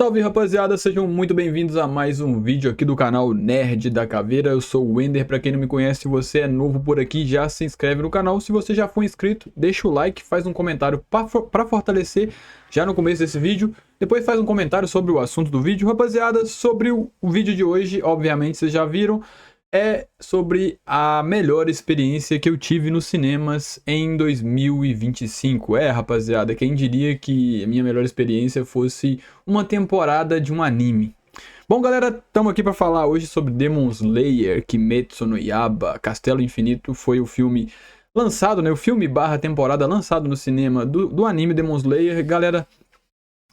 Salve rapaziada, sejam muito bem-vindos a mais um vídeo aqui do canal Nerd da Caveira. Eu sou o Wender, pra quem não me conhece, se você é novo por aqui, já se inscreve no canal. Se você já for inscrito, deixa o like, faz um comentário pra fortalecer já no começo desse vídeo. Depois faz um comentário sobre o assunto do vídeo. Rapaziada, sobre o vídeo de hoje, obviamente vocês já viram, é sobre a melhor experiência que eu tive nos cinemas em 2025. Rapaziada, quem diria que a minha melhor experiência fosse uma temporada de um anime. Bom, galera, estamos aqui para falar hoje sobre Demon Slayer, Kimetsu no Yaiba, Castelo Infinito. Foi o filme lançado, né? O filme barra temporada lançado no cinema do anime Demon Slayer. Galera,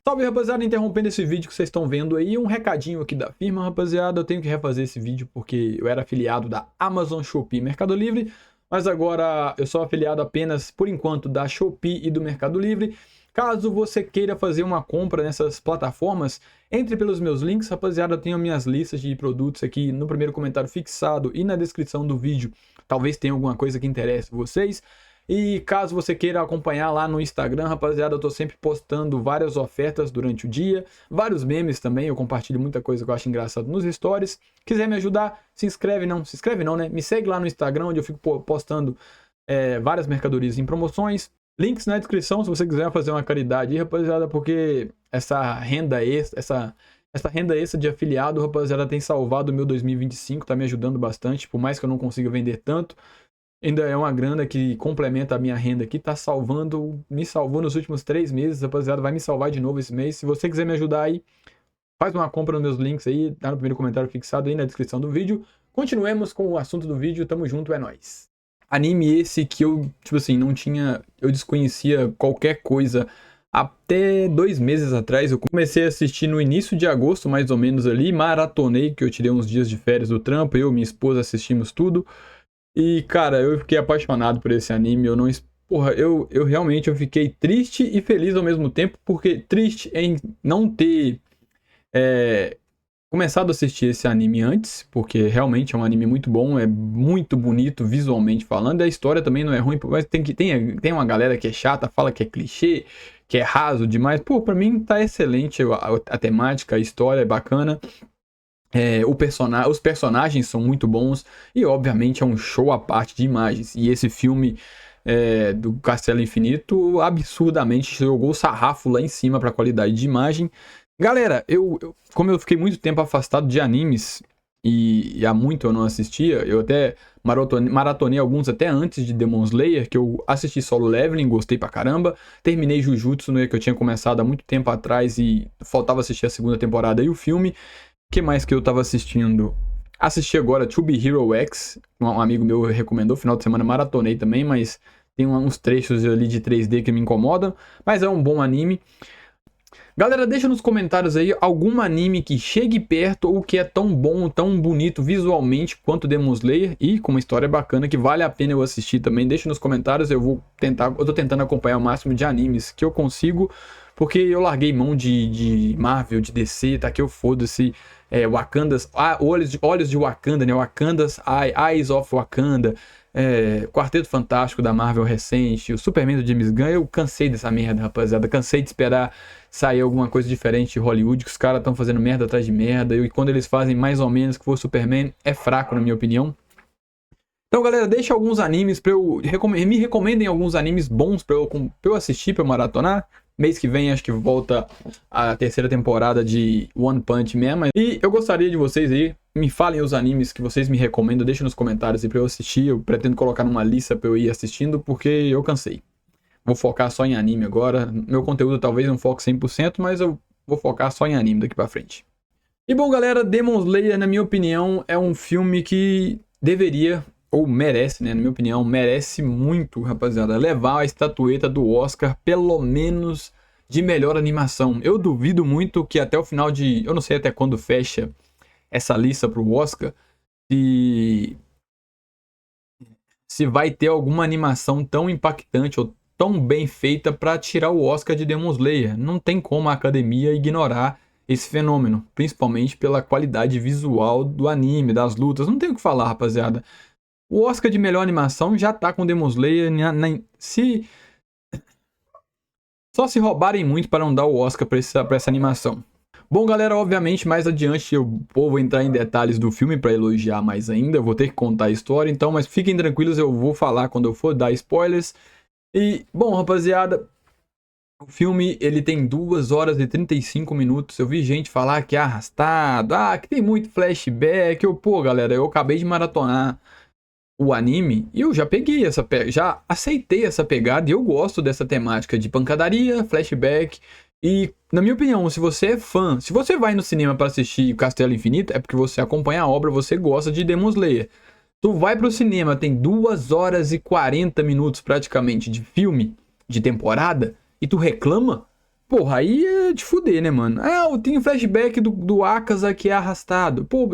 salve rapaziada, interrompendo esse vídeo que vocês estão vendo aí, um recadinho aqui da firma, rapaziada. Eu tenho que refazer esse vídeo porque eu era afiliado da Amazon, Shopee e Mercado Livre, mas agora eu sou afiliado apenas, por enquanto, da Shopee e do Mercado Livre. Caso você queira fazer uma compra nessas plataformas, entre pelos meus links, rapaziada. Eu tenho minhas listas de produtos aqui no primeiro comentário fixado e na descrição do vídeo. Talvez tenha alguma coisa que interesse vocês. E caso você queira acompanhar lá no Instagram, rapaziada, eu tô sempre postando várias ofertas durante o dia, vários memes também, eu compartilho muita coisa que eu acho engraçado nos stories. Quiser me ajudar, se inscreve não, né? Me segue lá no Instagram, onde eu fico postando várias mercadorias em promoções. Links na descrição se você quiser fazer uma caridade aí, rapaziada, porque essa renda extra de afiliado, rapaziada, tem salvado o meu 2025, tá me ajudando bastante, por mais que eu não consiga vender tanto. Ainda é uma grana que complementa a minha renda aqui, me salvou nos últimos 3 meses, rapaziada, vai me salvar de novo esse mês. Se você quiser me ajudar aí, faz uma compra nos meus links aí, tá no primeiro comentário fixado aí na descrição do vídeo. Continuemos com o assunto do vídeo, tamo junto, é nóis. Anime esse que eu, tipo assim, eu desconhecia qualquer coisa até 2 meses atrás. Eu comecei a assistir no início de agosto, mais ou menos ali, maratonei, que eu tirei uns dias de férias do trampo, eu e minha esposa assistimos tudo. E, cara, eu fiquei apaixonado por esse anime. Eu não. Porra, eu realmente eu fiquei triste e feliz ao mesmo tempo, porque triste em não ter começado a assistir esse anime antes, porque realmente é um anime muito bom, é muito bonito visualmente falando. A história também não é ruim, mas tem uma galera que é chata, fala que é clichê, que é raso demais. Pô, pra mim tá excelente a temática, a história é bacana. Os personagens são muito bons e obviamente é um show à parte de imagens. E esse filme do Castelo Infinito absurdamente jogou o sarrafo lá em cima para a qualidade de imagem. Galera, como eu fiquei muito tempo afastado de animes e há muito eu não assistia, eu até maratonei alguns até antes de Demon Slayer, que eu assisti Solo Leveling, gostei pra caramba. Terminei Jujutsu, né, que eu tinha começado há muito tempo atrás e faltava assistir a segunda temporada e o filme. Que mais que eu tava assistindo? Assisti agora To Be Hero X, um amigo meu recomendou, final de semana maratonei também, mas tem uns trechos ali de 3D que me incomodam, mas é um bom anime. Galera, deixa nos comentários aí algum anime que chegue perto ou que é tão bom, tão bonito visualmente quanto Demon Slayer e com uma história bacana que vale a pena eu assistir também. Deixa nos comentários, eu tô tentando acompanhar o máximo de animes que eu consigo, porque eu larguei mão de Marvel, de DC, tá aqui eu foda-se. Wakandas, olhos de Wakanda, né? Wakandas, Eyes of Wakanda, Quarteto Fantástico da Marvel recente, o Superman do James Gunn. Eu cansei dessa merda, rapaziada. Cansei de esperar sair alguma coisa diferente de Hollywood, que os caras estão fazendo merda atrás de merda. E quando eles fazem mais ou menos que for Superman, é fraco, na minha opinião. Então, galera, deixa alguns animes pra eu. Me recomendem alguns animes bons pra eu assistir, pra eu maratonar. Mês que vem acho que volta a terceira temporada de One Punch Man. E eu gostaria de vocês aí, me falem os animes que vocês me recomendam, deixem nos comentários aí pra eu assistir. Eu pretendo colocar numa lista pra eu ir assistindo, porque eu cansei. Vou focar só em anime agora. Meu conteúdo talvez não foque 100%, mas eu vou focar só em anime daqui pra frente. E bom, galera, Demon Slayer, na minha opinião, é um filme que deveria, ou merece, né, na minha opinião, merece muito, rapaziada, levar a estatueta do Oscar, pelo menos de melhor animação. Eu duvido muito que até o final eu não sei até quando fecha essa lista pro Oscar, se vai ter alguma animação tão impactante ou tão bem feita para tirar o Oscar de Demon Slayer. Não tem como a academia ignorar esse fenômeno, principalmente pela qualidade visual do anime, das lutas. Não tem o que falar, rapaziada. O Oscar de melhor animação já tá com Demon Slayer. Só se roubarem muito para não dar o Oscar para essa animação. Bom, galera, obviamente, mais adiante eu vou entrar em detalhes do filme para elogiar mais ainda, eu vou ter que contar a história, então, mas fiquem tranquilos, eu vou falar quando eu for dar spoilers. E, bom, rapaziada, o filme, ele tem 2 horas e 35 minutos. Eu vi gente falar que é arrastado, que tem muito flashback. Pô, galera, eu acabei de maratonar o anime e eu já peguei já aceitei essa pegada e eu gosto dessa temática de pancadaria, flashback. E, na minha opinião, se você é fã, se você vai no cinema para assistir Castelo Infinito, é porque você acompanha a obra, você gosta de Demon Slayer. Tu vai pro cinema, tem 2 horas e 40 minutos praticamente de filme, de temporada, e tu reclama? Porra, aí é de fuder, né, mano? Eu tenho flashback do Akaza que é arrastado. Pô,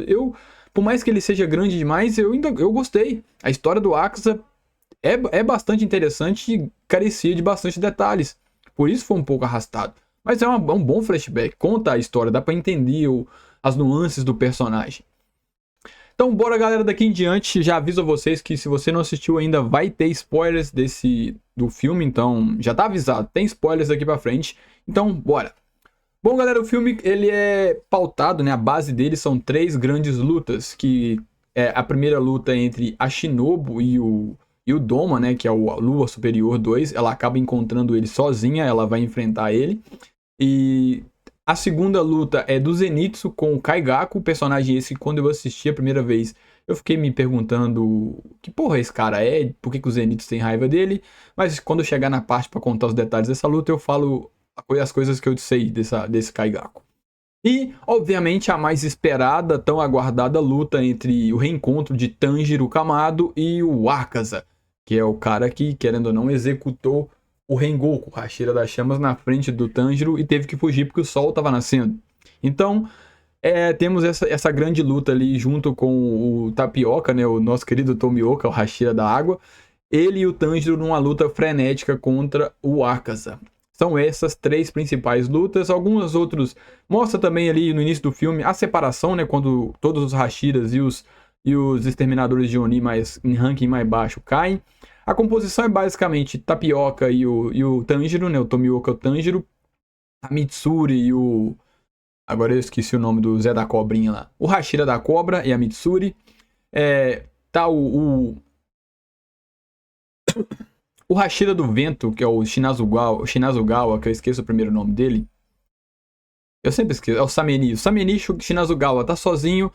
por mais que ele seja grande demais, eu gostei. A história do Akaza é bastante interessante e carecia de bastante detalhes. Por isso foi um pouco arrastado. Mas é um bom flashback. Conta a história, dá pra entender as nuances do personagem. Então, bora, galera, daqui em diante. Já aviso a vocês que se você não assistiu ainda, vai ter spoilers do filme. Então, já tá avisado. Tem spoilers daqui pra frente. Então, bora. Bom, galera, o filme ele é pautado, né? A base dele são 3 grandes lutas. Que é a primeira luta entre a Shinobu e o Doma, né? Que é o Lua Superior 2. Ela acaba encontrando ele sozinha. Ela vai enfrentar ele. E a segunda luta é do Zenitsu com o Kaigaku, personagem esse que quando eu assisti a primeira vez, eu fiquei me perguntando que porra esse cara é, por que o Zenitsu tem raiva dele, mas quando eu chegar na parte para contar os detalhes dessa luta, eu falo as coisas que eu sei desse Kaigaku. E, obviamente, a mais esperada, tão aguardada luta entre o reencontro de Tanjiro Kamado e o Akaza, que é o cara que, querendo ou não, executou o Rengoku, Hashira das Chamas, na frente do Tanjiro e teve que fugir porque o sol estava nascendo. Então, temos essa grande luta ali junto com o Tapioca, né, o nosso querido Tomioka, o Hashira da Água, ele e o Tanjiro numa luta frenética contra o Akaza. São essas 3 principais lutas. Alguns outros mostra também ali no início do filme a separação, né, quando todos os Hashiras e os exterminadores de Oni em ranking mais baixo caem. A composição é basicamente Tapioca e o Tanjiro, né? O Tomioka e o Tanjiro. A Mitsuri e o... Agora eu esqueci o nome do Zé da Cobrinha lá. O Hashira da Cobra e a Mitsuri. Tá o Hashira do Vento, que é o Shinazugawa, que eu esqueço o primeiro nome dele. Eu sempre esqueço. É o Sameni. O Sameni Shinazugawa tá sozinho.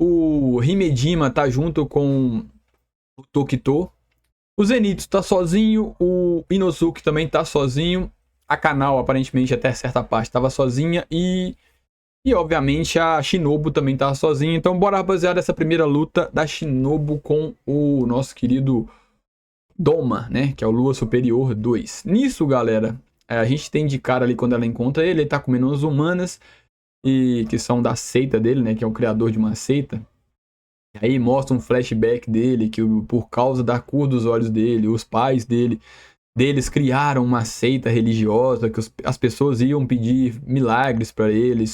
O Himejima tá junto com o Tokito. O Zenitsu tá sozinho, o Inosuke também tá sozinho, a Kanao aparentemente até certa parte tava sozinha e obviamente a Shinobu também tava sozinha. Então bora, rapaziada, essa primeira luta da Shinobu com o nosso querido Doma, né, que é o Lua Superior 2. Nisso, galera, a gente tem de cara ali quando ela encontra ele tá comendo umas humanas e que são da seita dele, né, que é o criador de uma seita. Aí mostra um flashback dele, que por causa da cor dos olhos dele, os pais deles criaram uma seita religiosa, que as pessoas iam pedir milagres para ele,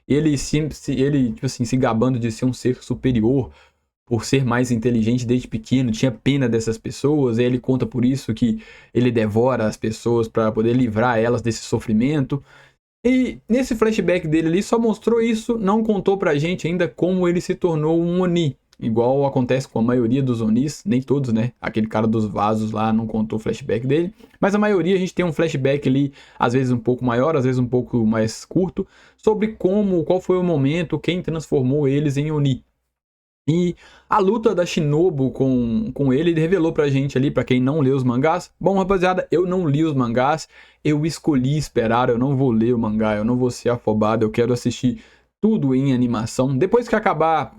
ele tipo assim, se gabando de ser um ser superior, por ser mais inteligente desde pequeno, tinha pena dessas pessoas, e ele conta por isso que ele devora as pessoas para poder livrar elas desse sofrimento. E nesse flashback dele ali só mostrou isso, não contou pra gente ainda como ele se tornou um Oni. Igual acontece com a maioria dos Onis, nem todos, né? Aquele cara dos vasos lá não contou o flashback dele. Mas a maioria a gente tem um flashback ali, às vezes um pouco maior, às vezes um pouco mais curto, sobre qual foi o momento, quem transformou eles em Oni. E a luta da Shinobu com ele revelou pra gente ali, pra quem não leu os mangás. Bom, rapaziada, eu não li os mangás, eu escolhi esperar, eu não vou ler o mangá, eu não vou ser afobado, eu quero assistir tudo em animação. Depois que acabar,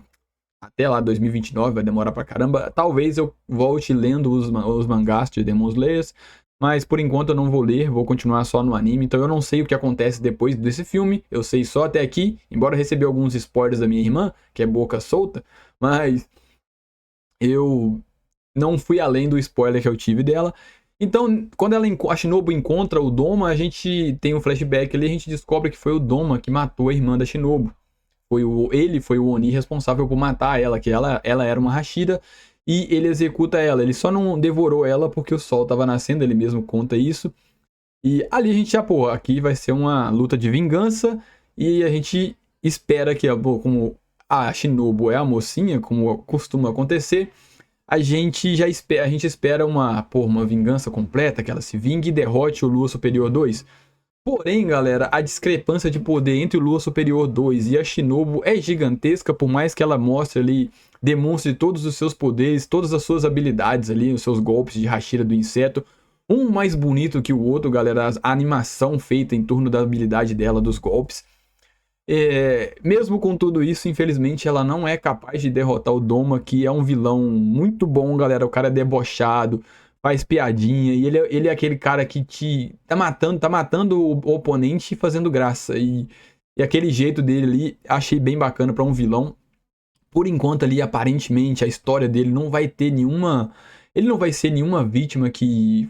até lá 2029, vai demorar pra caramba, talvez eu volte lendo os mangás de Demon Slayer. Mas por enquanto eu não vou ler, vou continuar só no anime. Então eu não sei o que acontece depois desse filme. Eu sei só até aqui, embora eu recebi alguns spoilers da minha irmã, que é boca solta. Mas eu não fui além do spoiler que eu tive dela. Então, quando a Shinobu encontra o Doma, a gente tem um flashback ali, a gente descobre que foi o Doma que matou a irmã da Shinobu. Ele foi o Oni responsável por matar ela, que ela era uma Hashira, e ele executa ela. Ele só não devorou ela porque o sol estava nascendo, ele mesmo conta isso. E ali a gente já, pô, aqui vai ser uma luta de vingança. E a gente espera que, como a Shinobu é a mocinha, como costuma acontecer, a gente espera uma vingança completa, que ela se vingue e derrote o Lua Superior 2. Porém, galera, a discrepância de poder entre o Lua Superior 2 e a Shinobu é gigantesca, por mais que ela mostre ali, demonstre todos os seus poderes, todas as suas habilidades ali, os seus golpes de Hashira do inseto. Um mais bonito que o outro, galera, a animação feita em torno da habilidade dela, dos golpes. Mesmo com tudo isso, infelizmente, ela não é capaz de derrotar o Doma, que é um vilão muito bom, galera. O cara é debochado, faz piadinha, e ele é aquele cara que tá matando o oponente fazendo graça. E aquele jeito dele ali, achei bem bacana pra um vilão. Por enquanto ali, aparentemente, a história dele não vai ter nenhuma... Ele não vai ser nenhuma vítima que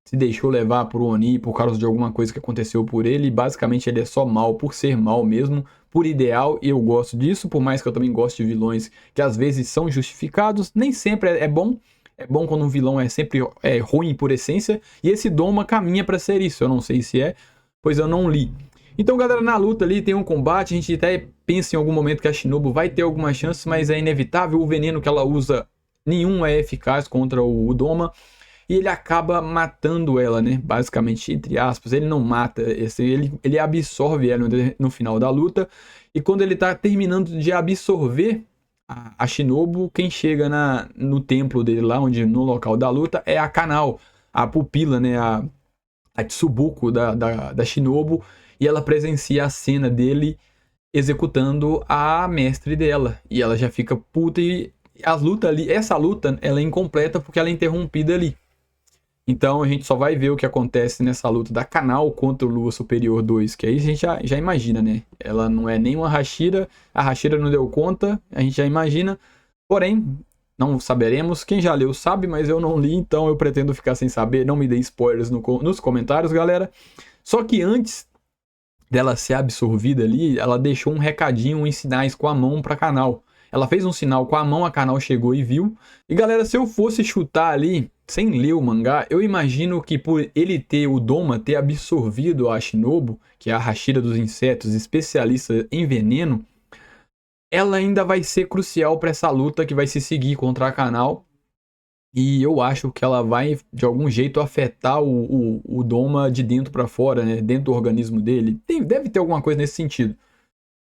se deixou levar por Oni por causa de alguma coisa que aconteceu por ele. Basicamente ele é só mal por ser mal mesmo, por ideal, e eu gosto disso, por mais que eu também goste de vilões que às vezes são justificados. Nem sempre é bom. É bom quando um vilão é sempre ruim por essência, e esse Doma caminha para ser isso. Eu não sei se é, pois eu não li. Então, galera, na luta ali tem um combate, a gente até pensa em algum momento que a Shinobu vai ter alguma chance, mas é inevitável. O veneno que ela usa, nenhum é eficaz contra o Doma. E ele acaba matando ela, né? Basicamente, entre aspas, ele não mata, ele absorve ela no final da luta. E quando ele tá terminando de absorver a Shinobu, quem chega no templo dele lá, no local da luta, é a Kanao, a pupila, né? A Tsubuko da Shinobu. E ela presencia a cena dele executando a mestre dela. E ela já fica puta e essa luta, ela é incompleta porque ela é interrompida ali. Então a gente só vai ver o que acontece nessa luta da Kanao contra o Lua Superior 2, que aí a gente já imagina, né? Ela não é nem uma Hashira, a Hashira não deu conta, a gente já imagina. Porém, não saberemos. Quem já leu sabe, mas eu não li, então eu pretendo ficar sem saber. Não me dê spoilers nos comentários, galera. Só que antes dela ser absorvida ali, ela deixou um recadinho em sinais com a mão pra Kanao. Ela fez um sinal com a mão, a Kanao chegou e viu. E galera, se eu fosse chutar ali, sem ler o mangá, eu imagino que por o Doma ter absorvido a Shinobu, que é a Hashira dos insetos, especialista em veneno, ela ainda vai ser crucial para essa luta que vai se seguir contra a Kanao. E eu acho que ela vai, de algum jeito, afetar o Doma de dentro para fora, né? Dentro do organismo dele. Deve ter alguma coisa nesse sentido.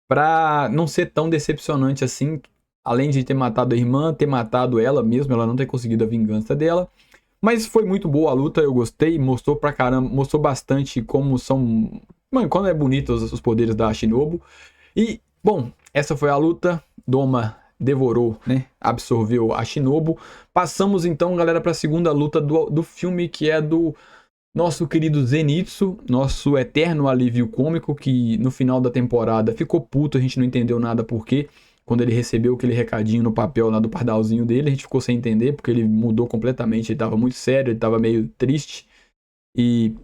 Para não ser tão decepcionante assim, além de ter matado a irmã, ter matado ela mesmo, ela não ter conseguido a vingança dela. Mas foi muito boa a luta, eu gostei, mostrou pra caramba, mostrou bastante como são... Mano, quando é bonito os poderes da Shinobu. E, bom, essa foi a luta, Doma devorou, né, absorveu a Shinobu. Passamos então, galera, pra segunda luta do filme, que é do nosso querido Zenitsu, nosso eterno alívio cômico, que no final da temporada ficou puto, a gente não entendeu nada por quê. Quando ele recebeu aquele recadinho no papel lá do pardalzinho dele, a gente ficou sem entender, porque ele mudou completamente, ele tava muito sério, ele tava meio triste. E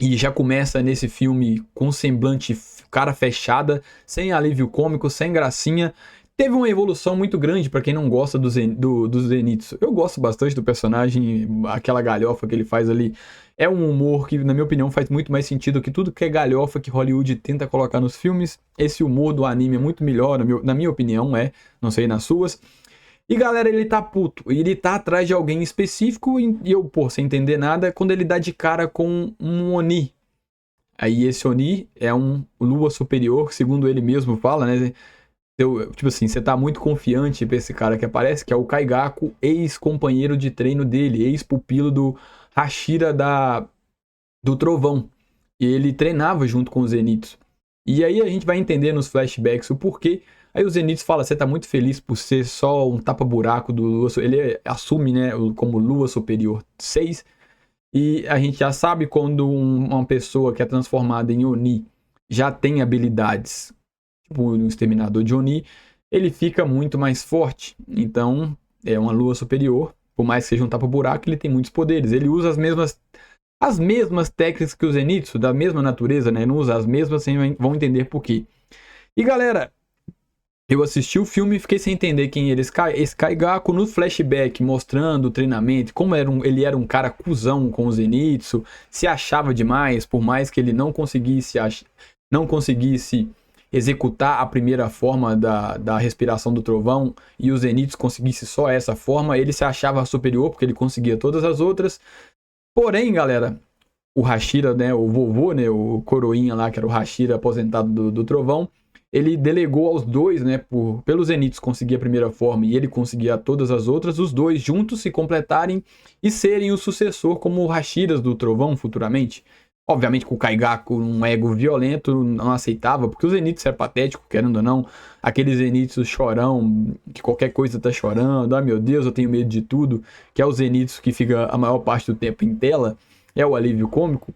já começa nesse filme com semblante cara fechada, sem alívio cômico, sem gracinha. Teve uma evolução muito grande pra quem não gosta do Zenitsu. Eu gosto bastante do personagem, aquela galhofa que ele faz ali. É um humor que, na minha opinião, faz muito mais sentido que tudo que é galhofa que Hollywood tenta colocar nos filmes. Esse humor do anime é muito melhor, na minha opinião, não sei nas suas. E galera, ele tá puto, ele tá atrás de alguém específico e eu, sem entender nada, quando ele dá de cara com um Oni. Aí esse Oni é um Lua Superior, segundo ele mesmo fala, né? Tipo assim, você tá muito confiante pra esse cara que aparece, que é o Kaigaku, ex-companheiro de treino dele, ex-pupilo do Hashira do Trovão. E ele treinava junto com o Zenitsu. E aí a gente vai entender nos flashbacks o porquê. Aí o Zenitsu fala, você tá muito feliz por ser só um tapa-buraco do Lua. Ele assume, né, como Lua Superior 6. E a gente já sabe quando uma pessoa que é transformada em Oni já tem habilidades, tipo um exterminador de Oni, ele fica muito mais forte. Então, é uma Lua Superior. Por mais que seja um tapa-buraco, ele tem muitos poderes. Ele usa as mesmas técnicas que o Zenitsu, da mesma natureza, né? Não usa as mesmas, vocês vão entender por quê. E galera, eu assisti o filme e fiquei sem entender quem era esse Kaigaku no flashback, mostrando o treinamento, como ele era um cara cuzão com o Zenitsu, se achava demais, por mais que ele não conseguisse não conseguisse executar a primeira forma da respiração do trovão e o Zenitsu conseguisse só essa forma, ele se achava superior porque ele conseguia todas as outras. Porém, galera, o Hashira, né, o vovô, né, o coroinha lá, que era o Hashira aposentado do trovão, ele delegou aos dois, né, pelo Zenitsu conseguir a primeira forma e ele conseguir todas as outras, os dois juntos se completarem e serem o sucessor como Hashiras do trovão futuramente. Obviamente que o Kaigaku, um ego violento, não aceitava, porque o Zenitsu é patético, querendo ou não. Aquele Zenitsu chorão, que qualquer coisa tá chorando, ah meu Deus, eu tenho medo de tudo, que é o Zenitsu que fica a maior parte do tempo em tela, é o alívio cômico.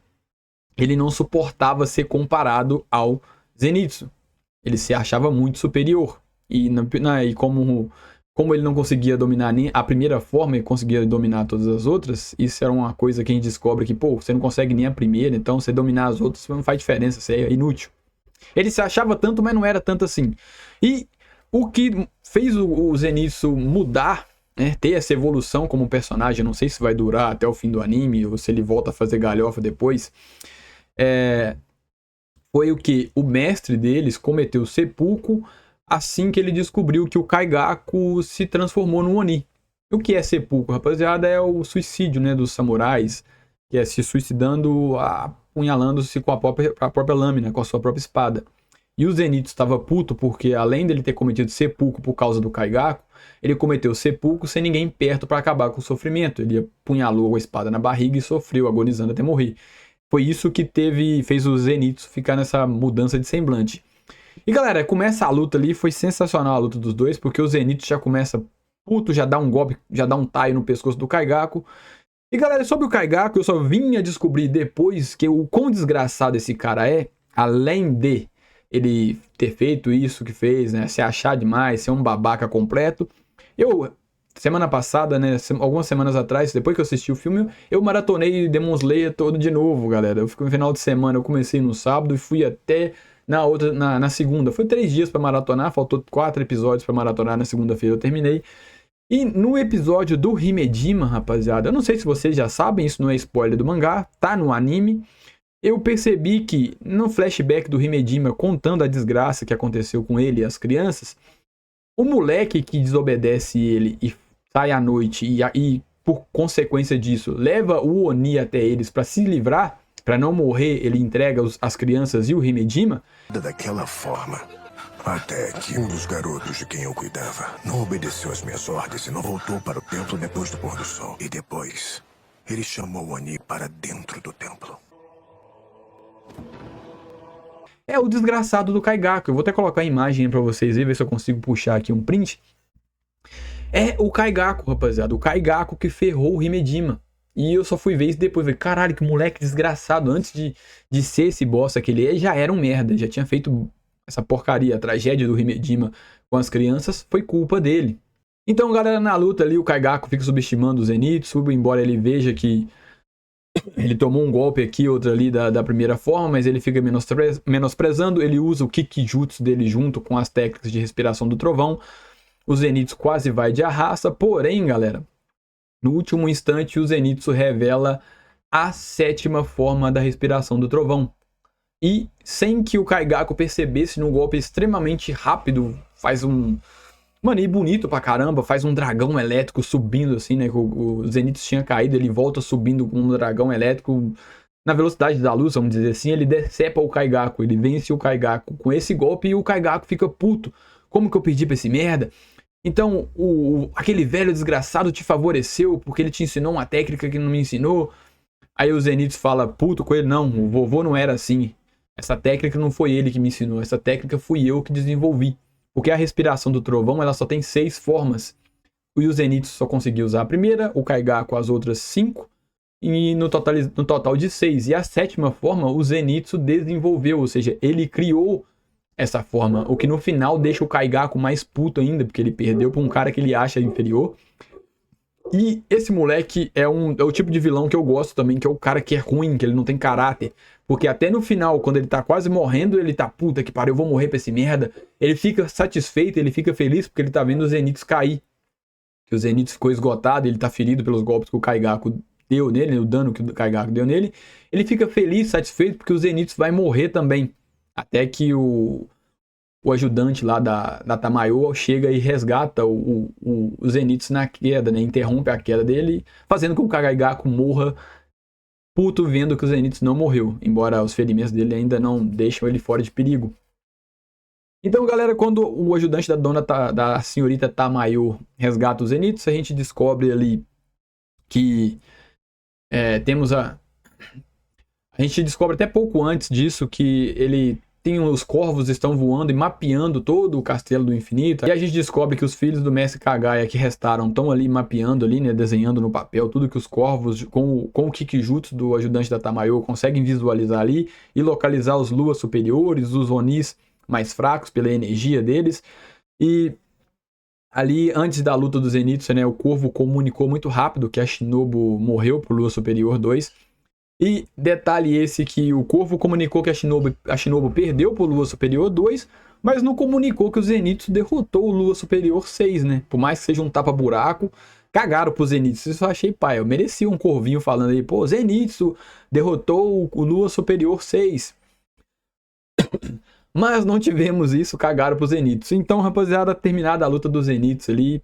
Ele não suportava ser comparado ao Zenitsu. Ele se achava muito superior. E como ele não conseguia dominar nem a primeira forma e conseguia dominar todas as outras, isso era uma coisa que a gente descobre que, pô, você não consegue nem a primeira, então você dominar as outras não faz diferença, você é inútil. Ele se achava tanto, mas não era tanto assim. E o que fez o Zenitsu mudar, né, ter essa evolução como personagem, não sei se vai durar até o fim do anime ou se ele volta a fazer galhofa depois, foi o que o mestre deles cometeu seppuku assim que ele descobriu que o Kaigaku se transformou no Oni. O que é seppuku, rapaziada? É o suicídio, né, dos samurais, que é se suicidando, apunhalando-se com a própria lâmina, com a sua própria espada. E o Zenitsu estava puto porque, além dele ter cometido seppuku por causa do Kaigaku, ele cometeu seppuku sem ninguém perto para acabar com o sofrimento. Ele apunhalou a espada na barriga e sofreu, agonizando até morrer. Foi isso que fez o Zenitsu ficar nessa mudança de semblante. E galera, começa a luta ali, foi sensacional a luta dos dois, porque o Zenitsu já começa puto, já dá um golpe, já dá um taio no pescoço do Kaigaku. E galera, sobre o Kaigaku, eu só vim a descobrir depois que o quão desgraçado esse cara é, além de ele ter feito isso que fez, né, se achar demais, ser um babaca completo. Semana passada, né, algumas semanas atrás, depois que eu assisti o filme, eu maratonei Demon Slayer todo de novo, galera. Eu fiquei no final de semana, eu comecei no sábado e fui até na segunda. Foi 3 dias pra maratonar, faltou 4 episódios pra maratonar, na segunda-feira eu terminei. E no episódio do Himejima, rapaziada, eu não sei se vocês já sabem, isso não é spoiler do mangá, tá no anime. Eu percebi que no flashback do Himejima, contando a desgraça que aconteceu com ele e as crianças, o moleque que desobedece ele e sai à noite e por consequência disso, leva o Oni até eles pra se livrar, pra não morrer, ele entrega as crianças e o Himejima. Daquela forma, até que um dos garotos de quem eu cuidava não obedeceu às minhas ordens e não voltou para o templo depois do pôr do sol. E depois, ele chamou o Oni para dentro do templo. É o desgraçado do Kaigaku. Eu vou até colocar a imagem pra vocês verem, ver se eu consigo puxar aqui um print. É o Kaigaku, rapaziada. O Kaigaku que ferrou o Himejima. E eu só fui ver isso depois. Falei, caralho, que moleque desgraçado. Antes de ser esse bosta que ele é, já era um merda. Já tinha feito essa porcaria. A tragédia do Himejima com as crianças foi culpa dele. Então, galera, na luta ali, o Kaigaku fica subestimando o Zenitsu. Embora ele veja que ele tomou um golpe aqui, outro ali da primeira forma, mas ele fica menosprezando. Ele usa o Kikijutsu dele junto com as técnicas de respiração do trovão. O Zenitsu quase vai de arrasta, porém, galera, no último instante o Zenitsu revela a 7ª forma da respiração do trovão. E sem que o Kaigaku percebesse, num golpe extremamente rápido, faz um... Mano, e bonito pra caramba, faz um dragão elétrico subindo assim, né? O Zenitsu tinha caído, ele volta subindo com um dragão elétrico na velocidade da luz, vamos dizer assim. Ele decepa o Kaigaku, ele vence o Kaigaku com esse golpe e o Kaigaku fica puto. Como que eu perdi pra esse merda? Então, aquele velho desgraçado te favoreceu porque ele te ensinou uma técnica que não me ensinou. Aí o Zenitsu fala puto com ele, não, o vovô não era assim. Essa técnica não foi ele que me ensinou, essa técnica fui eu que desenvolvi. Porque a respiração do trovão, ela só tem 6 formas. E o Zenitsu só conseguiu usar a primeira, o Kaigaku as outras 5, e no total de 6. E a 7ª forma, o Zenitsu desenvolveu, ou seja, ele criou essa forma, o que no final deixa o Kaigaku mais puto ainda, porque ele perdeu pra um cara que ele acha inferior. E esse moleque é o tipo de vilão que eu gosto também, que é o cara que é ruim, que ele não tem caráter. Porque até no final, quando ele tá quase morrendo, ele tá, puta que pariu, eu vou morrer pra esse merda. Ele fica satisfeito, ele fica feliz porque ele tá vendo o Zenitsu cair. Que o Zenitsu ficou esgotado, ele tá ferido pelos golpes que o Kaigaku deu nele, o dano que o Kaigaku deu nele. Ele fica feliz, satisfeito porque o Zenitsu vai morrer também. Até que o ajudante lá da Tamayo chega e resgata o Zenitsu na queda, né? Interrompe a queda dele, fazendo com que o Kagaigaku morra puto vendo que o Zenitsu não morreu, embora os ferimentos dele ainda não deixam ele fora de perigo. Então, galera, quando o ajudante da senhorita Tamayo resgata o Zenitsu, a gente descobre ali que temos a gente descobre até pouco antes disso que os corvos estão voando e mapeando todo o Castelo do Infinito. E a gente descobre que os filhos do Mestre Kagaya que restaram estão ali mapeando ali, né, desenhando no papel tudo que os corvos com o Kikijutsu do ajudante da Tamayo conseguem visualizar ali e localizar os luas superiores, os Onis mais fracos pela energia deles. E ali, antes da luta do Zenitsu, né, o Corvo comunicou muito rápido que a Shinobu morreu pro Lua Superior 2. E detalhe esse que o Corvo comunicou que a Shinobu perdeu pro Lua Superior 2, mas não comunicou que o Zenitsu derrotou o Lua Superior 6, né? Por mais que seja um tapa-buraco, cagaram pro Zenitsu. Isso eu achei pai. Eu merecia um corvinho falando aí, pô, Zenitsu derrotou o Lua Superior 6. Mas não tivemos isso, cagaram pro Zenitsu. Então, rapaziada, terminada a luta do Zenitsu ali,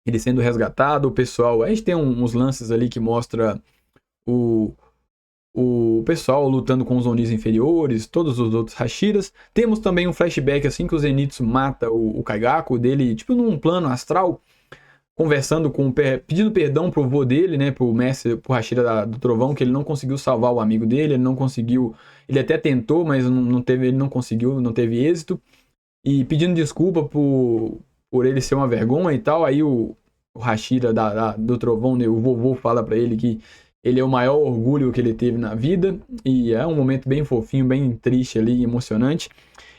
ele sendo resgatado, o pessoal... A gente tem uns lances ali que mostra o pessoal lutando com os Onis inferiores, todos os outros Hashiras. Temos também um flashback assim que o Zenitsu mata o Kaigaku dele, tipo num plano astral, conversando pedindo perdão pro vô dele, né, pro Hashira do Trovão, que ele não conseguiu salvar o amigo dele, ele não conseguiu, ele até tentou, mas ele não conseguiu, não teve êxito, e pedindo desculpa por ele ser uma vergonha e tal. Aí o Hashira do Trovão, né, o vovô fala pra ele que ele é o maior orgulho que ele teve na vida. E é um momento bem fofinho, bem triste ali, emocionante.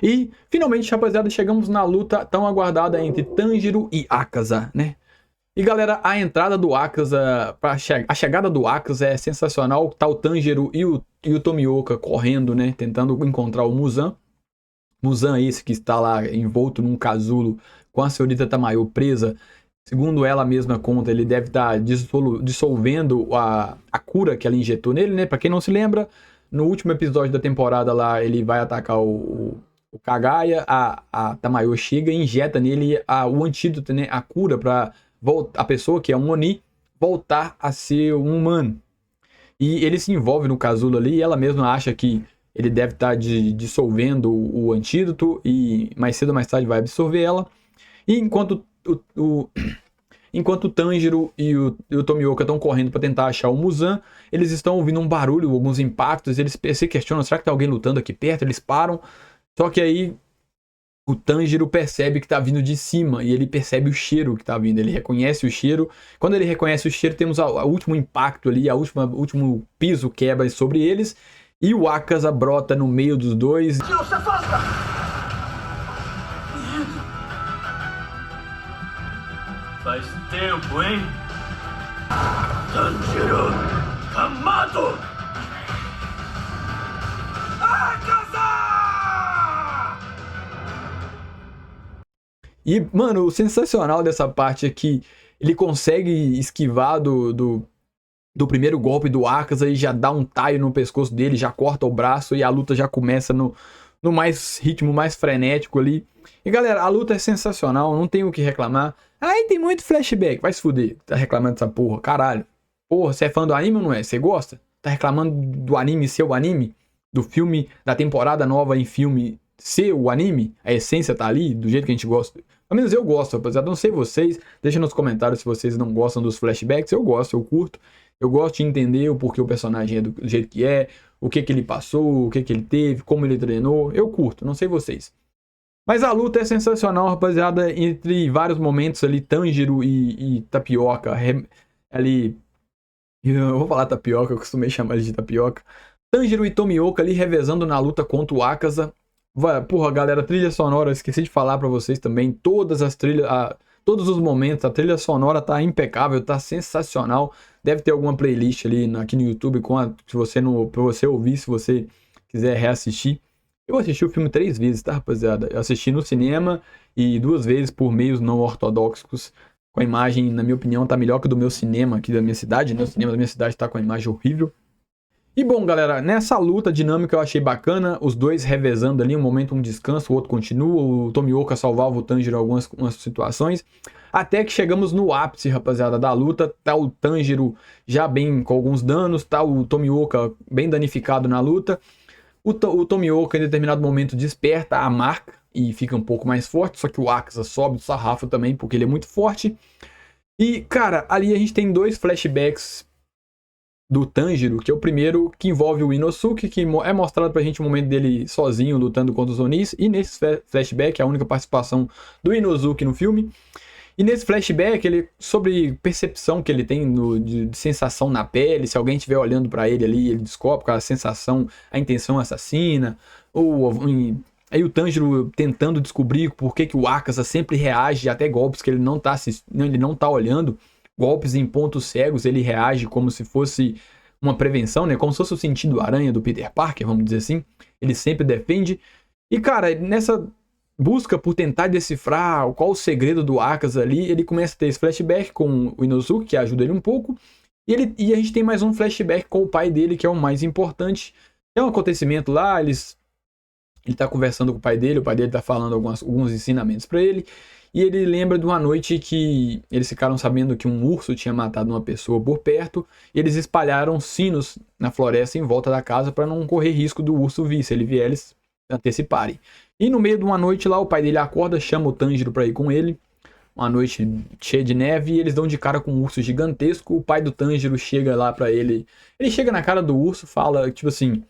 E, finalmente, rapaziada, chegamos na luta tão aguardada entre Tanjiro e Akaza, né? E, galera, a entrada do Akaza, a chegada do Akaza é sensacional. Tá o Tanjiro e o Tomioka correndo, né? Tentando encontrar o Muzan. Muzan esse que está lá envolto num casulo com a senhorita Tamayo presa. Segundo ela mesma conta, ele deve estar dissolvendo a cura que ela injetou nele, né? Pra quem não se lembra, no último episódio da temporada lá, ele vai atacar o Kagaya, a Tamayo chega e injeta nele o antídoto, né? A cura pra a pessoa, que é um Oni, voltar a ser um humano. E ele se envolve no casulo ali e ela mesma acha que ele deve estar dissolvendo o antídoto e mais cedo ou mais tarde vai absorver ela. E enquanto o Tanjiro e o Tomioka estão correndo para tentar achar o Muzan, eles estão ouvindo um barulho, alguns impactos, eles se questionam, será que tá alguém lutando aqui perto? Eles param, só que aí o Tanjiro percebe que tá vindo de cima, e ele percebe o cheiro que tá vindo, ele reconhece o cheiro. Quando ele reconhece o cheiro, temos o último impacto ali, o último piso quebra sobre eles, e o Akaza brota no meio dos dois. Não se afasta! Faz tempo, hein? Tanjiro Kamado! Akaza! E, mano, o sensacional dessa parte é que ele consegue esquivar do primeiro golpe do Akaza e já dá um taio no pescoço dele, já corta o braço e a luta já começa no ritmo mais frenético ali. E, galera, a luta é sensacional, não tenho o que reclamar. Aí tem muito flashback, vai se fuder, tá reclamando dessa porra, caralho. Porra, você é fã do anime ou não é? Você gosta? Tá reclamando do anime ser o anime? Do filme, da temporada nova em filme ser o anime? A essência tá ali, do jeito que a gente gosta. Pelo menos eu gosto, rapaziada, não sei vocês. Deixa nos comentários se vocês não gostam dos flashbacks. Eu gosto, eu curto. Eu gosto de entender o porquê o personagem é do jeito que é, o que ele passou, o que ele teve, como ele treinou. Eu curto, não sei vocês. Mas a luta é sensacional, rapaziada, entre vários momentos ali, Tanjiro e Tapioca, ali, eu vou falar Tapioca, eu costumei chamar ele de Tapioca, Tanjiro e Tomioka ali revezando na luta contra o Akaza. Porra, galera, trilha sonora, eu esqueci de falar pra vocês também, todos os momentos, a trilha sonora tá impecável, tá sensacional, deve ter alguma playlist ali aqui no YouTube pra você ouvir, se você quiser reassistir. Eu assisti o filme 3 vezes, tá, rapaziada? Eu assisti no cinema e 2 vezes por meios não ortodoxos. Com a imagem, na minha opinião, tá melhor que o do meu cinema aqui da minha cidade, né? O cinema da minha cidade tá com a imagem horrível. E bom, galera, nessa luta dinâmica eu achei bacana, os dois revezando ali, um momento um descanso, o outro continua, o Tomioka salvava o Tanjiro em algumas situações, até que chegamos no ápice, rapaziada, da luta, tá o Tanjiro já bem com alguns danos, tá o Tomioka bem danificado na luta, o Tomioka em determinado momento desperta a marca e fica um pouco mais forte, só que o Akaza sobe do sarrafo também, porque ele é muito forte. E, cara, ali a gente tem dois flashbacks do Tanjiro, que é o primeiro que envolve o Inosuke, que é mostrado pra gente o momento dele sozinho lutando contra os Onis, e nesse flashback, a única participação do Inosuke no filme. E nesse flashback, ele sobre percepção que ele tem de sensação na pele, se alguém estiver olhando pra ele ali, ele descobre aquela sensação, a intenção assassina, ou aí o Tanjiro tentando descobrir por que o Akaza sempre reage até golpes que ele não tá olhando, golpes em pontos cegos, ele reage como se fosse uma prevenção, né? Como se fosse o sentido aranha do Peter Parker, vamos dizer assim. Ele sempre defende. E, cara, nessa busca por tentar decifrar qual o segredo do Akaza ali, ele começa a ter esse flashback com o Inosuke, que ajuda ele um pouco. E a gente tem mais um flashback com o pai dele, que é o mais importante. É um acontecimento lá, ele tá conversando com o pai dele tá falando alguns ensinamentos para ele, e ele lembra de uma noite que eles ficaram sabendo que um urso tinha matado uma pessoa por perto, e eles espalharam sinos na floresta em volta da casa para não correr risco do urso vir, se ele vier eles anteciparem. E no meio de uma noite lá, o pai dele acorda, chama o Tanjiro para ir com ele, uma noite cheia de neve, e eles dão de cara com um urso gigantesco. O pai do Tanjiro chega lá para ele chega na cara do urso, fala tipo assim: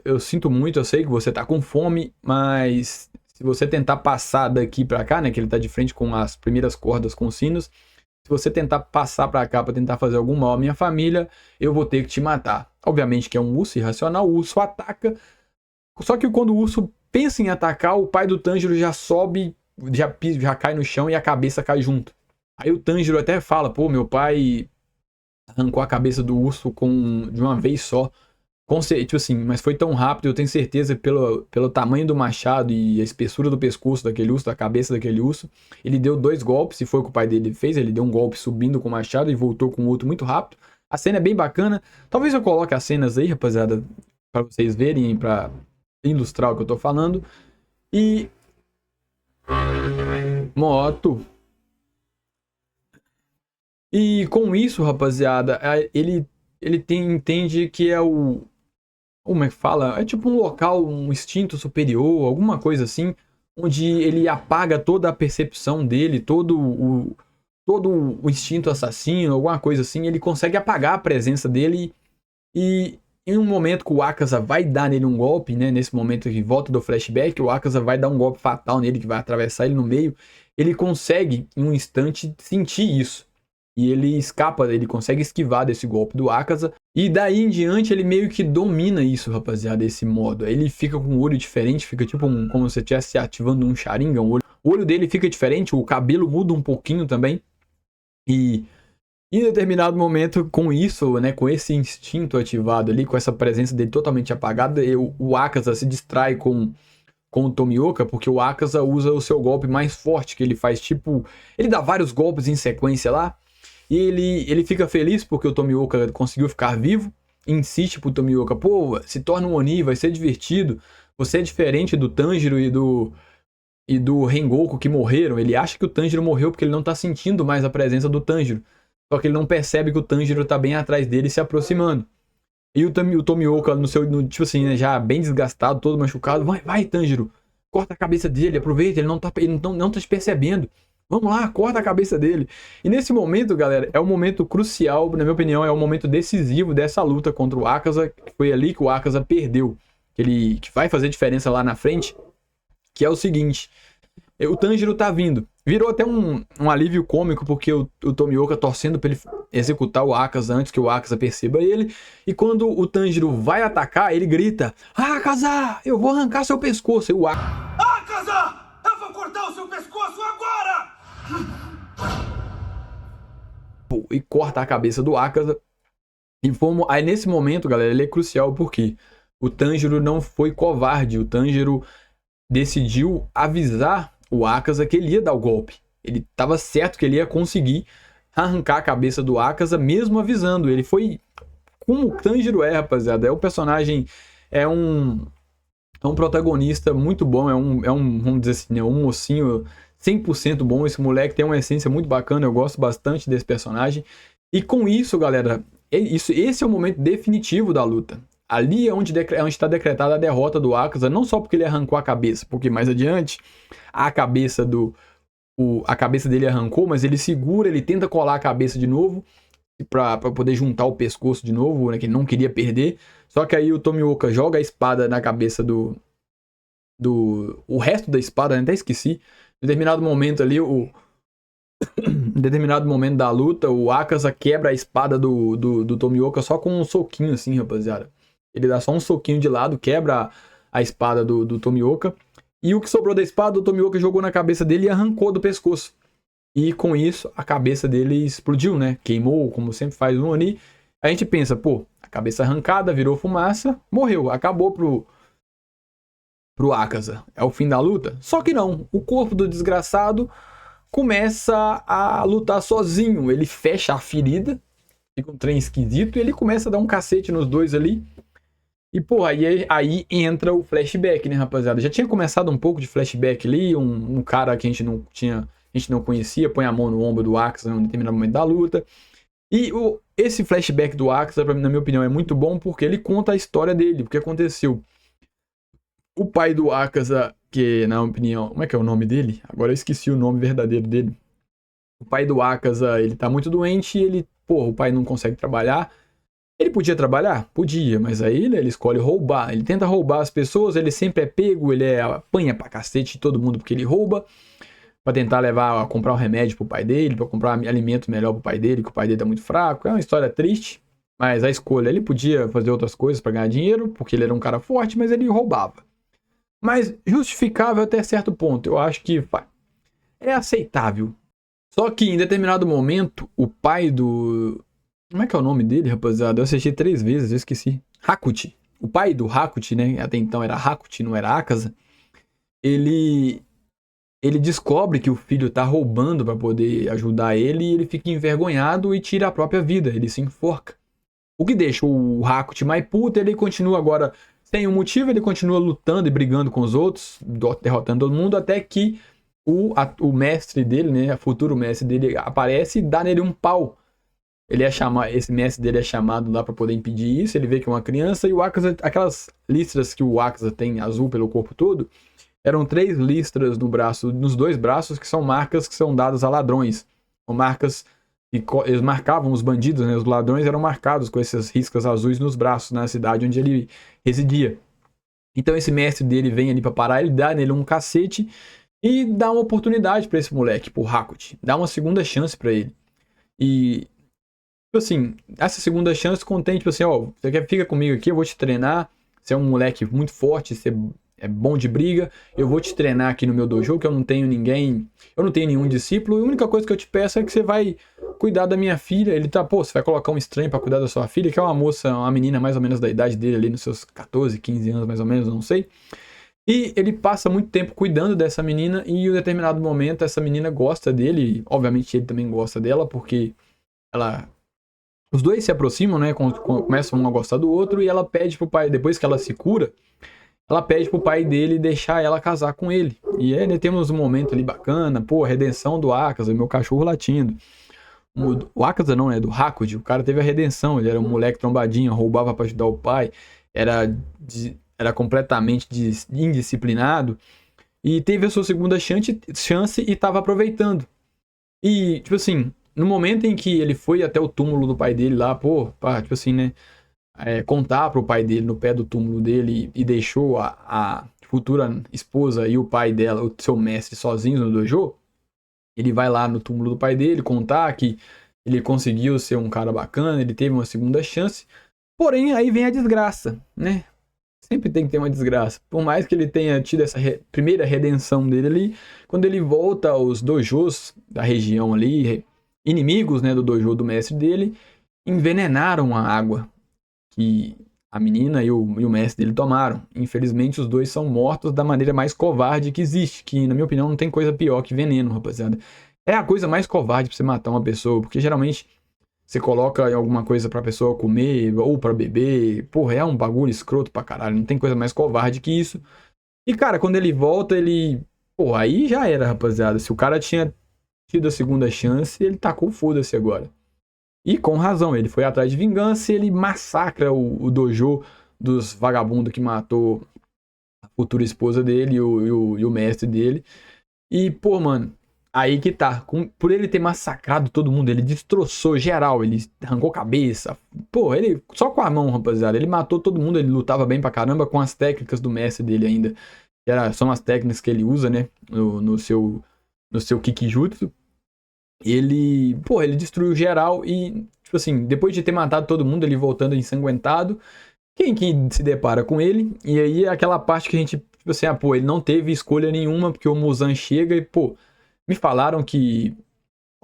eu sinto muito, eu sei que você tá com fome, mas se você tentar passar daqui pra cá, né, que ele tá de frente com as primeiras cordas com os sinos, se você tentar passar pra cá pra tentar fazer algum mal à minha família, eu vou ter que te matar. Obviamente que é um urso irracional, o urso ataca, só que quando o urso pensa em atacar, o pai do Tanjiro já sobe, já cai no chão e a cabeça cai junto. Aí o Tanjiro até fala: pô, meu pai arrancou a cabeça do urso de uma vez só. Tipo assim, mas foi tão rápido, eu tenho certeza, pelo tamanho do machado e a espessura do pescoço daquele urso, da cabeça daquele urso, ele deu 2 golpes, e foi o que o pai dele fez, ele deu um golpe subindo com o machado e voltou com o outro muito rápido. A cena é bem bacana, talvez eu coloque as cenas aí, rapaziada, pra vocês verem, pra ilustrar o que eu tô falando. E... moto. E com isso, rapaziada, ele entende que é como é que fala? É tipo um local, um instinto superior, alguma coisa assim, onde ele apaga toda a percepção dele, todo o instinto assassino, alguma coisa assim. Ele consegue apagar a presença dele, e em um momento que o Akaza vai dar nele um golpe, né? Nesse momento que volta do flashback, o Akaza vai dar um golpe fatal nele, que vai atravessar ele no meio. Ele consegue, em um instante, sentir isso. E ele escapa, ele consegue esquivar desse golpe do Akaza. E daí em diante ele meio que domina isso, rapaziada, esse modo. Ele fica com um olho diferente, fica tipo como se estivesse ativando um Sharingan. O olho dele fica diferente, o cabelo muda um pouquinho também. E em determinado momento, com isso, né, com esse instinto ativado ali, com essa presença dele totalmente apagada, o Akaza se distrai com o Tomioka, porque o Akaza usa o seu golpe mais forte, que ele faz tipo... ele dá vários golpes em sequência lá. E ele fica feliz porque o Tomioka conseguiu ficar vivo. Insiste pro Tomioka: pô, se torna um Oni, vai ser divertido. Você é diferente do Tanjiro e do Rengoku que morreram. Ele acha que o Tanjiro morreu porque ele não tá sentindo mais a presença do Tanjiro. Só que ele não percebe que o Tanjiro tá bem atrás dele, se aproximando. E o Tomioka, tipo assim, né, já bem desgastado, todo machucado: vai Tanjiro, corta a cabeça dele, aproveita, ele não tá te percebendo. Vamos lá, corta a cabeça dele. E nesse momento, galera, é um momento crucial, na minha opinião, é um momento decisivo dessa luta contra o Akaza. Foi ali que o Akaza perdeu, que vai fazer diferença lá na frente, que é o seguinte: o Tanjiro tá vindo. Virou até um alívio cômico, porque o Tomioka torcendo pra ele executar o Akaza antes que o Akaza perceba ele. E quando o Tanjiro vai atacar, ele grita: Akaza, eu vou arrancar seu pescoço. E o Akaza, eu vou cortar o seu pescoço agora! E corta a cabeça do Akaza. Aí nesse momento, galera, ele é crucial porque o Tanjiro não foi covarde. O Tanjiro decidiu avisar o Akaza que ele ia dar o golpe. Ele estava certo que ele ia conseguir arrancar a cabeça do Akaza, mesmo avisando. Ele foi como o Tanjiro é, rapaziada. É um personagem, é um protagonista muito bom, vamos dizer assim, é um mocinho 100% bom. Esse moleque tem uma essência muito bacana, eu gosto bastante desse personagem. E com isso, galera, esse é o momento definitivo da luta. Ali é onde está decretada a derrota do Akaza, não só porque ele arrancou a cabeça, porque mais adiante a cabeça dele arrancou, mas ele segura, ele tenta colar a cabeça de novo para poder juntar o pescoço de novo, né, que ele não queria perder. Só que aí o Tomioka joga a espada na cabeça o resto da espada, né, até esqueci. Em determinado momento ali, em determinado momento da luta, o Akaza quebra a espada do Tomioka só com um soquinho assim, rapaziada. Ele dá só um soquinho de lado, quebra a espada do Tomioka. E o que sobrou da espada, o Tomioka jogou na cabeça dele e arrancou do pescoço. E com isso, a cabeça dele explodiu, né? Queimou, como sempre faz um Oni. A gente pensa, pô, a cabeça arrancada, virou fumaça, morreu, acabou pro Akaza. É o fim da luta? Só que não. O corpo do desgraçado começa a lutar sozinho. Ele fecha a ferida, fica um trem esquisito, e ele começa a dar um cacete nos dois ali. E, pô, aí entra o flashback, né, rapaziada? Já tinha começado um pouco de flashback ali, um cara que a gente não conhecia, põe a mão no ombro do Akaza em um determinado momento da luta. E esse flashback do Akaza, na minha opinião, é muito bom porque ele conta a história dele, o que aconteceu. O pai do Akaza, que, na minha opinião, como é que é o nome dele? Agora eu esqueci o nome verdadeiro dele. O pai do Akaza, ele tá muito doente e o pai não consegue trabalhar. Ele podia trabalhar? Podia, mas aí ele escolhe roubar. Ele tenta roubar as pessoas, ele sempre é pego, ele apanha pra cacete de todo mundo porque ele rouba. Pra tentar comprar um remédio pro pai dele, pra comprar alimento melhor pro pai dele, que o pai dele tá muito fraco. É uma história triste, mas a escolha, ele podia fazer outras coisas pra ganhar dinheiro, porque ele era um cara forte, mas ele roubava. Mas justificável até certo ponto, eu acho que é aceitável. Só que em determinado momento, o pai do... Como é que é o nome dele, rapaziada? Eu assisti 3 vezes, eu esqueci. Hakuchi. O pai do Hakuchi, né? Até então era Hakuchi, não era Akaza. Ele descobre que o filho tá roubando para poder ajudar ele e ele fica envergonhado e tira a própria vida. Ele se enforca. O que deixa o Hakuchi mais puto, ele continua agora sem um motivo, ele continua lutando e brigando com os outros, derrotando todo mundo, até que o mestre dele, né? O futuro mestre dele aparece e dá nele um pau. Esse mestre dele é chamado lá para poder impedir isso. Ele vê que é uma criança e o Akaza, aquelas listras que o Akaza tem azul pelo corpo todo, eram 3 listras nos 2 braços, que são marcas que são dadas a ladrões. São marcas que eles marcavam os bandidos, né? Os ladrões eram marcados com essas riscas azuis nos braços, na cidade onde ele residia. Então esse mestre dele vem ali para parar, ele dá nele um cacete e dá uma oportunidade para esse moleque, pro Hakuchi. Dá uma segunda chance para ele. E assim, essa segunda chance contém, tipo assim, ó, fica comigo aqui, eu vou te treinar, você é um moleque muito forte, você é bom de briga, eu vou te treinar aqui no meu dojo, que eu não tenho nenhum discípulo, e a única coisa que eu te peço é que você vai cuidar da minha filha. Ele tá, você vai colocar um estranho pra cuidar da sua filha, que é uma menina mais ou menos da idade dele ali, nos seus 14, 15 anos mais ou menos, não sei. E ele passa muito tempo cuidando dessa menina, e em um determinado momento essa menina gosta dele, obviamente ele também gosta dela, porque os dois se aproximam, né? Começam um a gostar do outro, e ela pede pro pai, depois que ela se cura, ela pede pro pai dele deixar ela casar com ele. E aí, né, temos um momento ali bacana, a redenção do Akaza, meu cachorro latindo. O Akaza não, né? Do Hakuchi, o cara teve a redenção, ele era um moleque trombadinho, roubava pra ajudar o pai, era completamente indisciplinado, e teve a sua segunda chance e tava aproveitando. E, tipo assim, no momento em que ele foi até o túmulo do pai dele lá, tipo assim, né? Contar pro pai dele no pé do túmulo dele e deixou a futura esposa e o pai dela, o seu mestre, sozinhos no dojo. Ele vai lá no túmulo do pai dele contar que ele conseguiu ser um cara bacana, ele teve uma segunda chance. Porém, aí vem a desgraça, né? Sempre tem que ter uma desgraça. Por mais que ele tenha tido essa primeira redenção dele ali, quando ele volta aos dojos da região ali, inimigos, né, do dojo do mestre dele, envenenaram a água que a menina e o mestre dele tomaram. Infelizmente, os dois são mortos da maneira mais covarde que existe, que, na minha opinião, não tem coisa pior que veneno, rapaziada. É a coisa mais covarde pra você matar uma pessoa, porque geralmente você coloca alguma coisa pra pessoa comer ou pra beber. Porra, é um bagulho escroto pra caralho. Não tem coisa mais covarde que isso. E, cara, quando ele volta, ele... Pô, aí já era, rapaziada. Se o cara tinha tido a segunda chance, ele tacou o foda-se agora. E com razão, ele foi atrás de vingança e ele massacra o dojo dos vagabundos que matou a futura esposa dele e o mestre dele. E, pô, mano, aí que tá. Por ele ter massacrado todo mundo, ele destroçou geral, ele arrancou cabeça. Pô, ele só com a mão, rapaziada, ele matou todo mundo, ele lutava bem pra caramba com as técnicas do mestre dele ainda. São as técnicas que ele usa, né, no seu Kikijutsu. Ele destruiu geral e, tipo assim, depois de ter matado todo mundo, ele voltando ensanguentado, quem que se depara com ele? E aí é aquela parte que a gente, tipo assim, ele não teve escolha nenhuma, porque o Muzan chega e, pô, me falaram que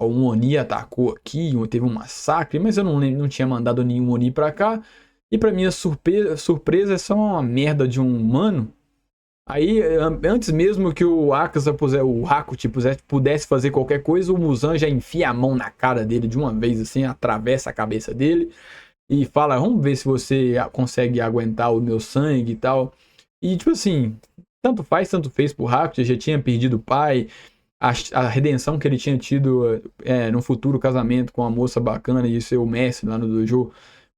um Oni atacou aqui, teve um massacre, mas eu não tinha mandado nenhum Oni pra cá. E pra minha surpresa, é só uma merda de um humano. Aí, antes mesmo que o Akaza, o Hakuchi, pudesse fazer qualquer coisa, o Muzan já enfia a mão na cara dele de uma vez, assim, atravessa a cabeça dele e fala, vamos ver se você consegue aguentar o meu sangue e tal. E, tipo assim, tanto fez pro Hakuchi, já tinha perdido o pai, a redenção que ele tinha tido no futuro casamento com uma moça bacana e seu mestre lá no dojo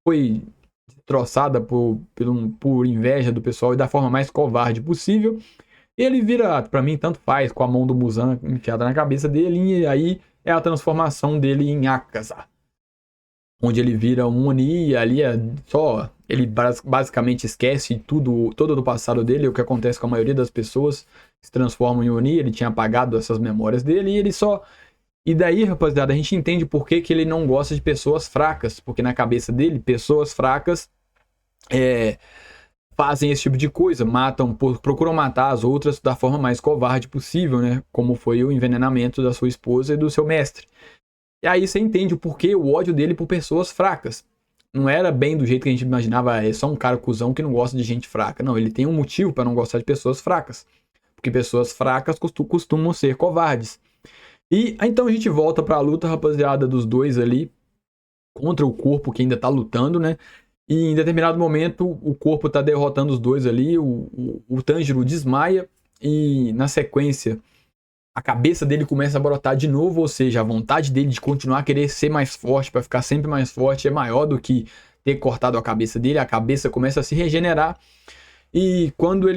foi destroçada por inveja do pessoal e da forma mais covarde possível. Ele vira, pra mim, tanto faz, com a mão do Muzan enfiada na cabeça dele, e aí é a transformação dele em Akaza, onde ele vira um Oni, e ali ele basicamente esquece todo do passado dele, o que acontece com a maioria das pessoas que se transformam em Oni. Ele tinha apagado essas memórias dele, e ele só... E daí, rapaziada, a gente entende por que ele não gosta de pessoas fracas, porque na cabeça dele, pessoas fracas fazem esse tipo de coisa, procuram matar as outras da forma mais covarde possível, né? Como foi o envenenamento da sua esposa e do seu mestre. E aí você entende o porquê, o ódio dele por pessoas fracas. Não era bem do jeito que a gente imaginava, é só um cara cuzão que não gosta de gente fraca. Não, ele tem um motivo para não gostar de pessoas fracas. Porque pessoas fracas costumam ser covardes. E então a gente volta pra luta, rapaziada, dos dois ali contra o corpo que ainda tá lutando, né? E em determinado momento o corpo tá derrotando os dois ali, o Tanjiro desmaia e na sequência a cabeça dele começa a brotar de novo, ou seja, a vontade dele de continuar a querer ser mais forte, para ficar sempre mais forte, é maior do que ter cortado a cabeça dele. A cabeça começa a se regenerar e quando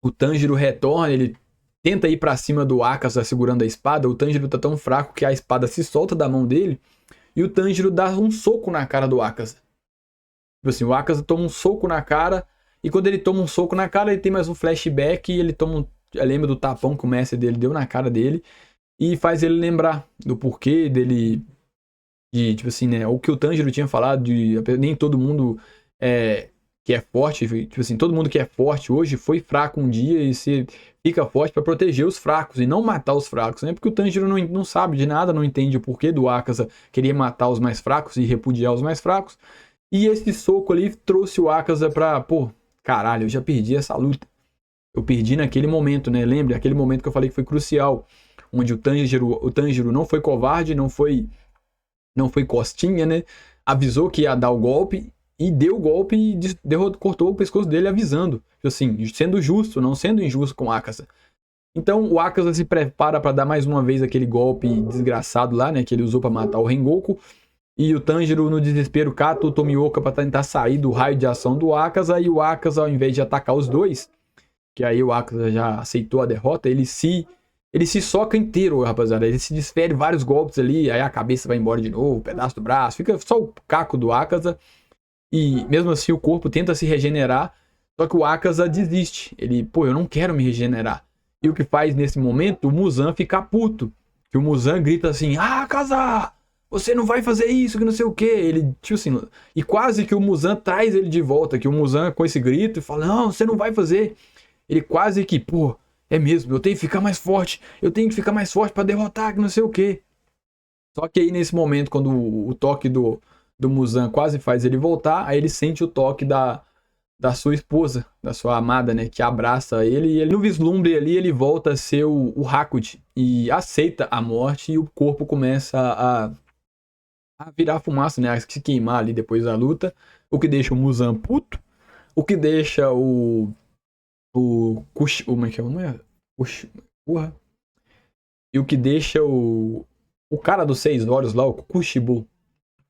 o Tanjiro retorna, ele tenta ir pra cima do Akaza segurando a espada. O Tanjiro tá tão fraco que a espada se solta da mão dele e o Tanjiro dá um soco na cara do Akaza. Tipo assim, o Akaza toma um soco na cara e quando ele toma um soco na cara, ele tem mais um flashback e ele lembra do tapão que o mestre dele deu na cara dele e faz ele lembrar do porquê dele, tipo assim, né, o que o Tanjiro tinha falado de nem todo mundo que é forte, tipo assim, todo mundo que é forte hoje foi fraco um dia e se fica forte para proteger os fracos e não matar os fracos, né? Porque o Tanjiro não sabe de nada, não entende o porquê do Akaza querer matar os mais fracos e repudiar os mais fracos. E esse soco ali trouxe o Akaza pra, pô, caralho, eu já perdi essa luta. Eu perdi naquele momento, né? Lembra? Aquele momento que eu falei que foi crucial, onde o Tanjiro não foi covarde, não foi costinha, né? Avisou que ia dar o golpe e deu o golpe e cortou o pescoço dele avisando, assim, sendo justo, não sendo injusto com o Akaza. Então o Akaza se prepara para dar mais uma vez aquele golpe desgraçado lá, né, que ele usou para matar o Rengoku. E o Tanjiro, no desespero, cata o Tomioka para tentar sair do raio de ação do Akaza. E o Akaza, ao invés de atacar os dois, que aí o Akaza já aceitou a derrota, ele se soca inteiro, rapaziada. Ele se desfere vários golpes ali, aí a cabeça vai embora de novo, um pedaço do braço, fica só o caco do Akaza. E mesmo assim o corpo tenta se regenerar, só que o Akaza desiste. Ele, pô, eu não quero me regenerar. E o que faz nesse momento? O Muzan fica puto. Que o Muzan grita assim, Akaza, você não vai fazer isso, que não sei o que. Ele, tipo assim, e quase que o Muzan traz ele de volta, que o Muzan com esse grito fala, não, você não vai fazer. Ele quase que, pô, é mesmo, eu tenho que ficar mais forte, pra derrotar, que não sei o que. Só que aí nesse momento, quando o toque do Muzan quase faz ele voltar, aí ele sente o toque da sua esposa, da sua amada, né, que abraça ele, e ele no vislumbre ali, ele volta a ser o Hakuchi, e aceita a morte, e o corpo começa a virar fumaça, né? A se queimar ali depois da luta. O que deixa o Muzan puto. O que deixa o como é que é? Não é? Porra. E o que deixa o cara dos 6 olhos lá, o Kukushibo.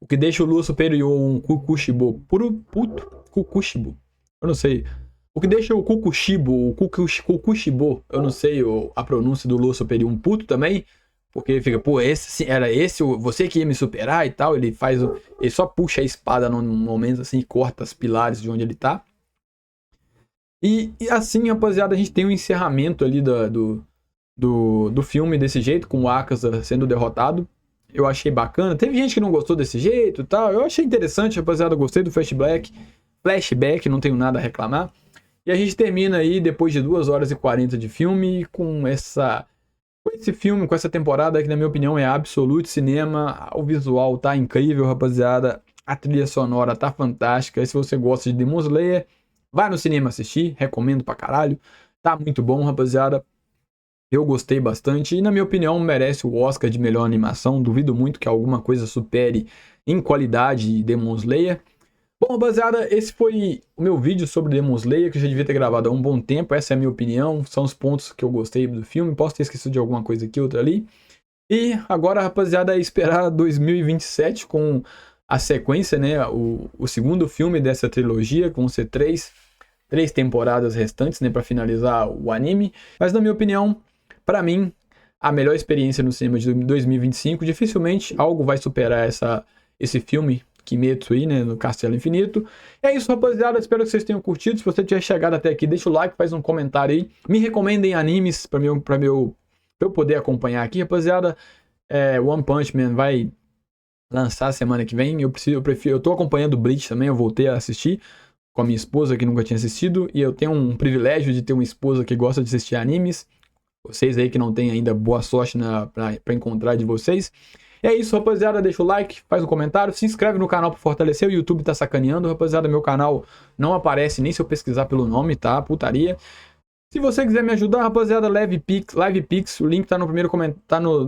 O que deixa o Lua Superior um Kukushibo puro puto. Kukushibo. Eu não sei. O que deixa o Kukushibo, Kukushibo, eu não sei a pronúncia do Lua Superior um puto também. Porque fica, pô, era esse, você que ia me superar e tal. Ele só puxa a espada num momento assim e corta os pilares de onde ele tá. E assim, rapaziada, a gente tem um encerramento ali do filme desse jeito, com o Akaza sendo derrotado. Eu achei bacana. Teve gente que não gostou desse jeito e tal. Eu achei interessante, rapaziada. Gostei do flashback, não tenho nada a reclamar. E a gente termina aí, depois de 2 horas e 40 de filme, com esse filme, com essa temporada que, na minha opinião, é absoluto cinema. O visual tá incrível, rapaziada. A trilha sonora tá fantástica. E se você gosta de Demon Slayer, vai no cinema assistir. Recomendo pra caralho. Tá muito bom, rapaziada. Eu gostei bastante. E, na minha opinião, merece o Oscar de melhor animação. Duvido muito que alguma coisa supere em qualidade Demon Slayer. Bom, rapaziada, esse foi o meu vídeo sobre Demon Slayer, que eu já devia ter gravado há um bom tempo. Essa é a minha opinião, são os pontos que eu gostei do filme. Posso ter esquecido de alguma coisa aqui, outra ali. E agora, rapaziada, é esperar 2027 com a sequência, né? O segundo filme dessa trilogia, com ser 3 temporadas restantes, né? Para finalizar o anime. Mas, na minha opinião, para mim, a melhor experiência no cinema de 2025, dificilmente algo vai superar esse filme Kimetsu aí, né, no Castelo Infinito. É isso, rapaziada, espero que vocês tenham curtido. Se você tiver chegado até aqui, deixa o like, faz um comentário aí. Me recomendem animes pra eu poder acompanhar aqui, rapaziada. One Punch Man vai lançar semana que vem. Eu tô acompanhando Bleach também, eu voltei a assistir com a minha esposa que nunca tinha assistido. E eu tenho um privilégio de ter uma esposa que gosta de assistir animes. Vocês aí que não tem ainda, boa sorte pra encontrar de vocês. É isso, rapaziada, deixa o like, faz um comentário, se inscreve no canal pra fortalecer, o YouTube tá sacaneando, rapaziada, meu canal não aparece nem se eu pesquisar pelo nome, tá, putaria. Se você quiser me ajudar, rapaziada, Live Pix, o link tá no primeiro comentário,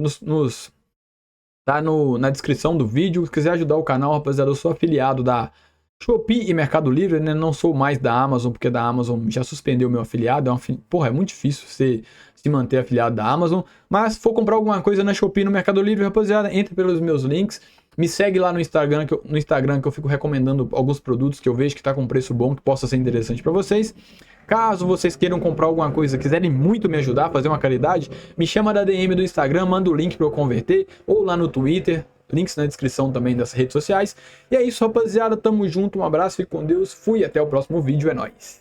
na descrição do vídeo. Se quiser ajudar o canal, rapaziada, eu sou afiliado da Shopee e Mercado Livre, né? Não sou mais da Amazon, porque da Amazon já suspendeu meu afiliado. Porra, é muito difícil se manter afiliado da Amazon. Mas se for comprar alguma coisa na Shopee, no Mercado Livre, rapaziada, entre pelos meus links. Me segue lá no Instagram, que eu fico recomendando alguns produtos que eu vejo que tá com preço bom, que possa ser interessante para vocês. Caso vocês queiram comprar alguma coisa, quiserem muito me ajudar a fazer uma caridade, me chama da DM do Instagram, manda o link para eu converter, ou lá no Twitter. Links na descrição também das redes sociais. E é isso, rapaziada. Tamo junto. Um abraço, fique com Deus. Fui, até o próximo vídeo. É nóis.